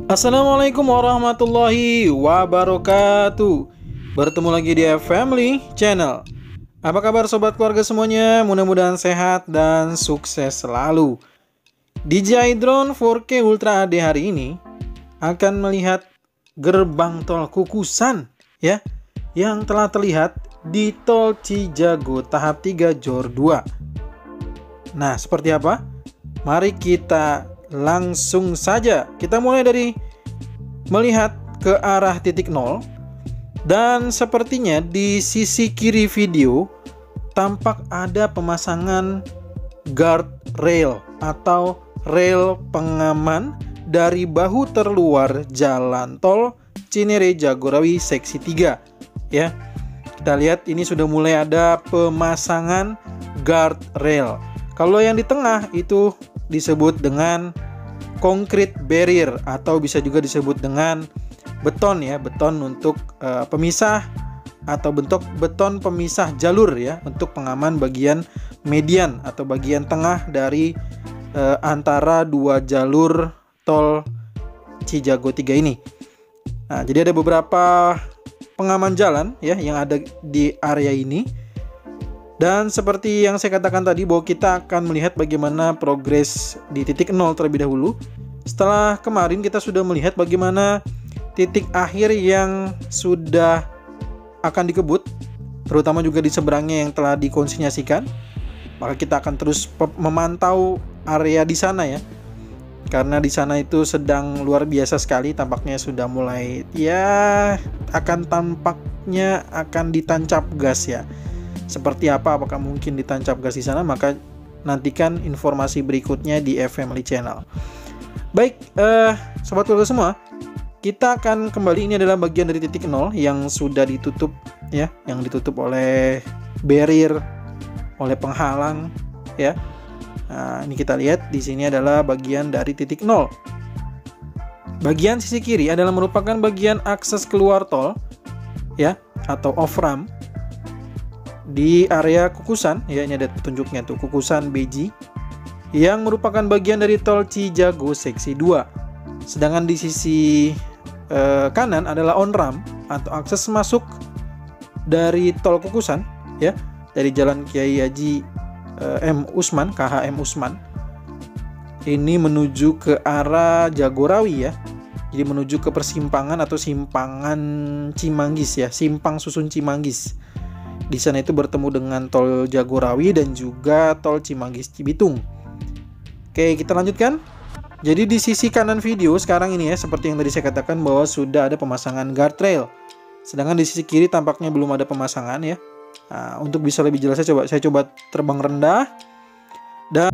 Assalamualaikum warahmatullahi wabarakatuh. Bertemu lagi di Family Channel. Apa kabar sobat keluarga semuanya? Mudah-mudahan sehat dan sukses selalu. DJI Drone 4K Ultra HD hari ini akan melihat gerbang tol Kukusan ya, yang telah terlihat di Tol Cijago tahap 3 Jor 2. Nah, seperti apa? Mari kita langsung saja. Kita mulai dari melihat ke arah titik nol. Dan sepertinya di sisi kiri video tampak ada pemasangan guard rail atau rel pengaman dari bahu terluar jalan tol Cinere Jagorawi seksi 3 ya. Kita lihat ini sudah mulai ada pemasangan guard rail. Kalau yang di tengah itu disebut dengan concrete barrier atau bisa juga disebut dengan beton ya, beton untuk pemisah atau bentuk beton pemisah jalur ya, untuk pengaman bagian median atau bagian tengah dari antara dua jalur tol Cijago 3 ini. Nah, jadi ada beberapa pengaman jalan ya yang ada di area ini. Dan seperti yang saya katakan tadi bahwa kita akan melihat bagaimana progres di titik nol terlebih dahulu. Setelah kemarin kita sudah melihat bagaimana titik akhir yang sudah akan dikebut, terutama juga di seberangnya yang telah dikonsinyasikan. Maka kita akan terus memantau area di sana ya. Karena di sana itu sedang luar biasa sekali, tampaknya sudah mulai ya tampaknya akan ditancap gas ya. Seperti apa, apakah mungkin ditancap gas di sana? Maka nantikan informasi berikutnya di Family Channel. Baik, sobat keluarga semua, kita akan kembali. Ini adalah bagian dari titik nol yang sudah ditutup ya, yang ditutup oleh barrier, oleh penghalang ya. Nah, ini kita lihat di sini adalah bagian dari titik nol. Bagian sisi kiri adalah merupakan bagian akses keluar tol ya, atau off ramp di area Kukusan ya. Ini ada petunjuknya tuh, Kukusan Beji, yang merupakan bagian dari tol Cijago seksi 2. Sedangkan di sisi kanan adalah on ramp atau akses masuk dari tol Kukusan ya, dari Jalan Kiai Haji M. Usman, KHM Usman. Ini menuju ke arah Jagorawi ya. Jadi menuju ke persimpangan atau simpangan Cimanggis ya, simpang susun Cimanggis. Di sana itu bertemu dengan tol Jagorawi dan juga tol Cimanggis Cibitung. Oke, kita lanjutkan. Jadi di sisi kanan video sekarang ini ya, seperti yang tadi saya katakan bahwa sudah ada pemasangan guardrail. Sedangkan di sisi kiri tampaknya belum ada pemasangan ya. Nah, untuk bisa lebih jelas saya coba terbang rendah dan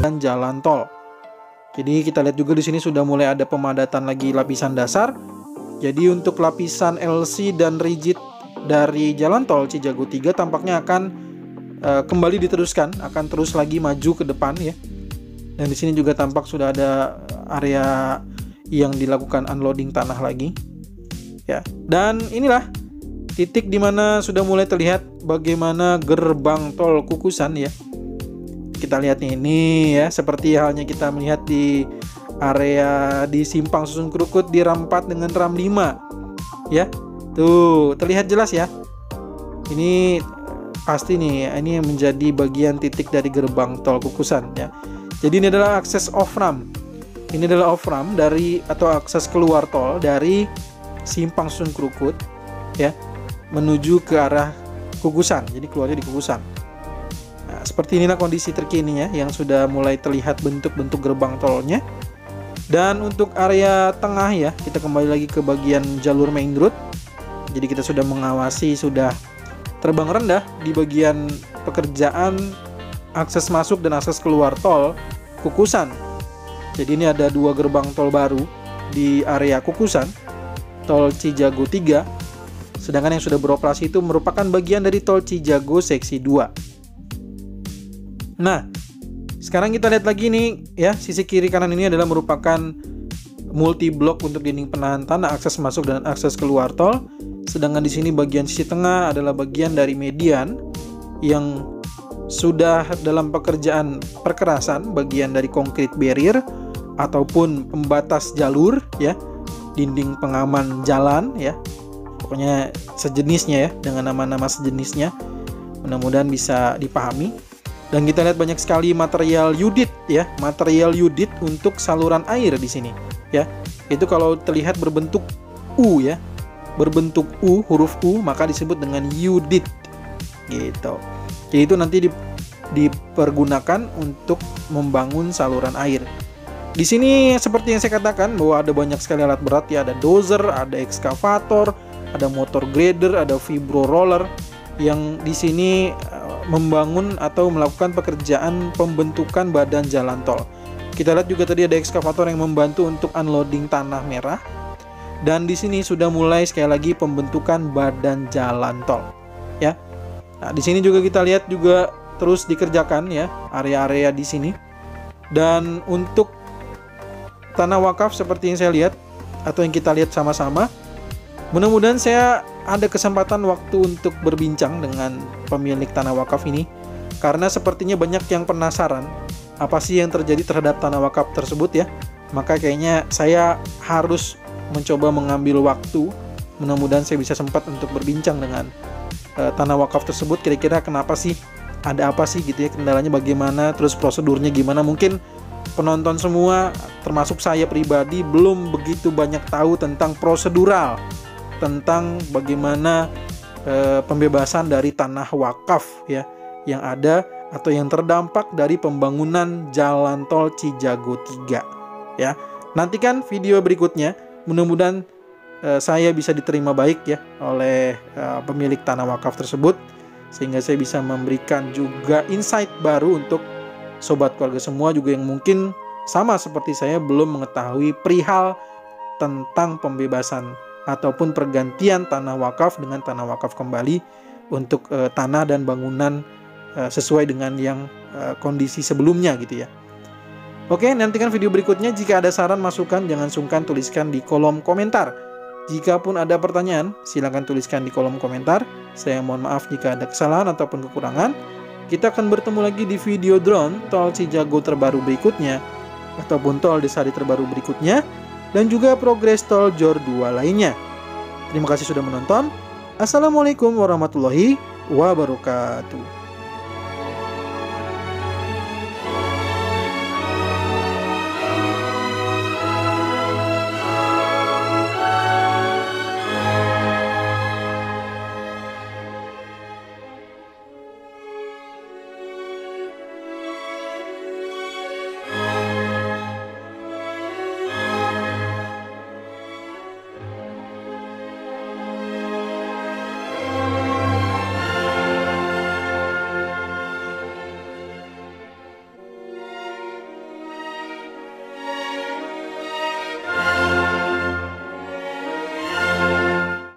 dan jalan tol. Jadi kita lihat juga di sini sudah mulai ada pemadatan lagi lapisan dasar. Jadi untuk lapisan LC dan rigid dari jalan tol Cijago 3 tampaknya akan kembali diteruskan, akan terus lagi maju ke depan ya. Dan di sini juga tampak sudah ada area yang dilakukan unloading tanah lagi. Ya. Dan inilah titik dimana sudah mulai terlihat bagaimana gerbang tol Kukusan ya. Kita lihat nih, ini ya, seperti halnya kita melihat di area di Simpang Susun Krukut di ram 4 dengan ram 5 ya. Tuh terlihat jelas ya. Ini pasti nih, ini menjadi bagian titik dari gerbang tol Kukusan ya. Jadi ini adalah akses off ramp. Ini adalah off ramp dari atau akses keluar tol dari Simpang Susun Krukut ya, menuju ke arah Kukusan. Jadi keluarnya di Kukusan. Nah, seperti inilah kondisi terkininya yang sudah mulai terlihat bentuk-bentuk gerbang tolnya. Dan untuk area tengah ya, kita kembali lagi ke bagian jalur main road. Jadi kita sudah mengawasi, sudah terbang rendah di bagian pekerjaan akses masuk dan akses keluar tol Kukusan. Jadi ini ada 2 gerbang tol baru di area Kukusan, tol Cijago 3. Sedangkan yang sudah beroperasi itu merupakan bagian dari tol Cijago seksi 2. Nah, sekarang kita lihat lagi nih ya, sisi kiri kanan ini adalah merupakan multi blok untuk dinding penahan tanah akses masuk dan akses keluar tol. Sedangkan di sini bagian sisi tengah adalah bagian dari median yang sudah dalam pekerjaan perkerasan, bagian dari konkrit barrier ataupun pembatas jalur ya, dinding pengaman jalan ya. Pokoknya sejenisnya ya, dengan nama-nama sejenisnya. Mudah-mudahan bisa dipahami. Dan kita lihat banyak sekali material yudit ya, material yudit untuk saluran air di sini ya. Itu kalau terlihat berbentuk U ya, berbentuk U, huruf U, maka disebut dengan yudit gitu. Jadi itu nanti dipergunakan untuk membangun saluran air. Di sini seperti yang saya katakan bahwa ada banyak sekali alat berat ya, ada dozer, ada ekskavator, ada motor grader, ada vibro roller yang di sini membangun atau melakukan pekerjaan pembentukan badan jalan tol. Kita lihat juga tadi ada ekskavator yang membantu untuk unloading tanah merah. Dan di sini sudah mulai sekali lagi pembentukan badan jalan tol ya. Nah, di sini juga kita lihat juga terus dikerjakan ya area-area di sini. Dan untuk tanah wakaf seperti yang saya lihat atau yang kita lihat sama-sama, mudah-mudahan saya ada kesempatan waktu untuk berbincang dengan pemilik tanah wakaf ini, karena sepertinya banyak yang penasaran apa sih yang terjadi terhadap tanah wakaf tersebut ya. Maka kayaknya saya harus mencoba mengambil waktu, mudah-mudahan saya bisa sempat untuk berbincang dengan tanah wakaf tersebut. Kira-kira kenapa sih, ada apa sih gitu ya, kendalanya bagaimana, terus prosedurnya gimana. Mungkin penonton semua termasuk saya pribadi belum begitu banyak tahu tentang prosedural, tentang bagaimana pembebasan dari tanah wakaf ya yang ada atau yang terdampak dari pembangunan jalan tol Cijago 3 ya. Nantikan video berikutnya, mudah-mudahan saya bisa diterima baik ya oleh pemilik tanah wakaf tersebut, sehingga saya bisa memberikan juga insight baru untuk sobat keluarga semua juga yang mungkin sama seperti saya belum mengetahui perihal tentang pembebasan ataupun pergantian tanah wakaf dengan tanah wakaf kembali untuk tanah dan bangunan sesuai dengan yang kondisi sebelumnya gitu ya. Oke, nantikan video berikutnya. Jika ada saran masukan jangan sungkan tuliskan di kolom komentar. Jika pun ada pertanyaan silakan tuliskan di kolom komentar. Saya mohon maaf jika ada kesalahan ataupun kekurangan. Kita akan bertemu lagi di video drone tol Cijago terbaru berikutnya ataupun tol Desari terbaru berikutnya, dan juga progres tol JOR 2 lainnya. Terima kasih sudah menonton. Assalamualaikum warahmatullahi wabarakatuh.